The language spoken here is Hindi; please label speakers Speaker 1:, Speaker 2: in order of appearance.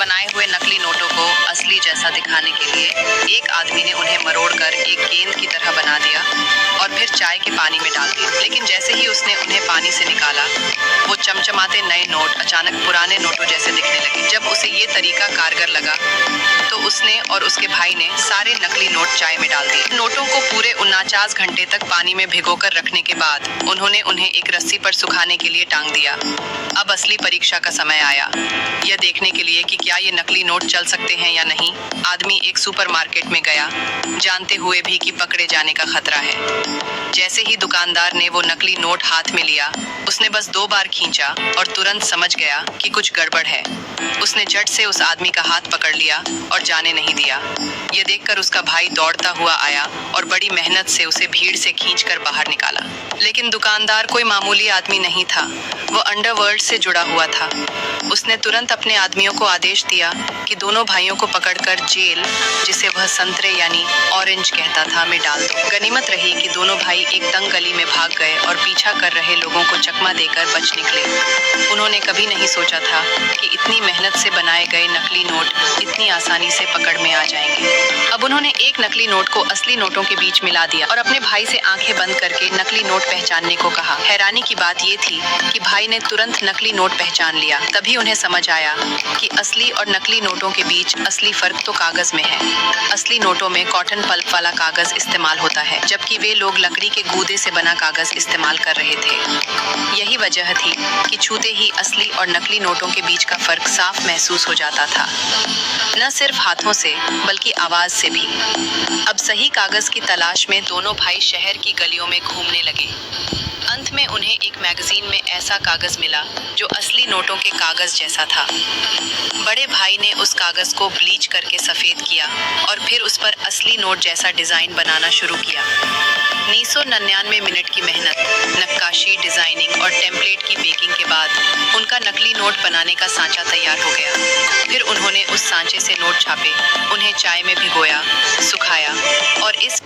Speaker 1: बनाए हुए नकली नोटों को असली जैसा दिखाने के लिए एक आदमी ने उन्हें मरोड़कर एक गेंद की तरह बना दिया और फिर चाय के पानी में डाल दिया। लेकिन जैसे ही उसने उन्हें पानी से निकाला, वो चमचमाते नए नोट अचानक पुराने नोटों जैसे दिखने लगे। जब उसे ये तरीका कारगर लगा, तो उसने और उसके भाई ने सारे नकली नोट चाय में डाल दिए। नोटों को पूरे 49 घंटे तक पानी में भिगोकर रखने के बाद उन्होंने उन्हें एक रस्सी पर सुखाने के लिए टांग दिया। अब असली परीक्षा का समय आया। यह देखने के लिए कि क्या ये नकली नोट चल सकते हैं या नहीं, आदमी एक सुपरमार्केट में गया, जानते हुए भी कि पकड़े जाने का खतरा है। जैसे ही दुकानदार ने वो नकली नोट हाथ में लिया, उसने बस 2 बार खींचा और तुरंत समझ गया कि कुछ गड़बड़ है। उसने झट से उस आदमी का हाथ पकड़ लिया और जाने नहीं दिया। ये देखकर उसका भाई दौड़ता हुआ आया और बड़ी मेहनत से उसे भीड़ से खींचकर बाहर निकाला। लेकिन दुकानदार कोई मामूली आदमी नहीं था, वो अंडरवर्ल्ड से जुड़ा हुआ था। उसने तुरंत अपने आदमियों को आदेश दिया कि दोनों भाइयों को पकड़कर जेल, जिसे वह संतरे यानी ऑरेंज कहता था, में डाल दो। गनीमत रही कि दोनों भाई एक तंग गली में भाग गए और पीछा कर रहे लोगों को चकमा देकर बच निकले। उन्होंने कभी नहीं सोचा था कि इतनी मेहनत से बनाए गए नकली नोट इतनी आसानी से पकड़ में आ जाएंगे। अब उन्होंने एक नकली नोट को असली नोटों के बीच मिला दिया और अपने भाई से आंखें बंद करके नकली नोट पहचानने को कहा। हैरानी की बात ये थी कि भाई ने तुरंत नकली नोट पहचान लिया। तभी उन्हें समझ आया कि असली और नकली नोटों के बीच असली फर्क तो कागज में है। असली नोटों में कॉटन पल्प वाला कागज इस्तेमाल होता है, जबकि वे लोग लकड़ी के गूदे से बना कागज इस्तेमाल कर रहे थे। यही वजह थी कि छूते ही असली और नकली नोटों के बीच का फर्क साफ महसूस हो जाता था, न सिर्फ हाथों से बल्कि आवाज से भी। अब सही कागज की तलाश में दोनों भाई शहर की गलियों में घूमने लगे। अंत में उन्हें एक मैगजीन में ऐसा कागज मिला जो असली नोटों के कागज जैसा था। बड़े भाई ने उस कागज को ब्लीच करके सफेद किया और फिर उस पर असली नोट जैसा डिजाइन बनाना शुरू किया। 999 मिनट की मेहनत, नक्काशी, डिजाइनिंग और टेम्पलेट की बेकिंग के बाद उनका नकली नोट बनाने का सांचा तैयार हो गया। फिर उन्होंने उस सांचे से नोट छापे, उन्हें चाय में भिगोया, सुखाया और इस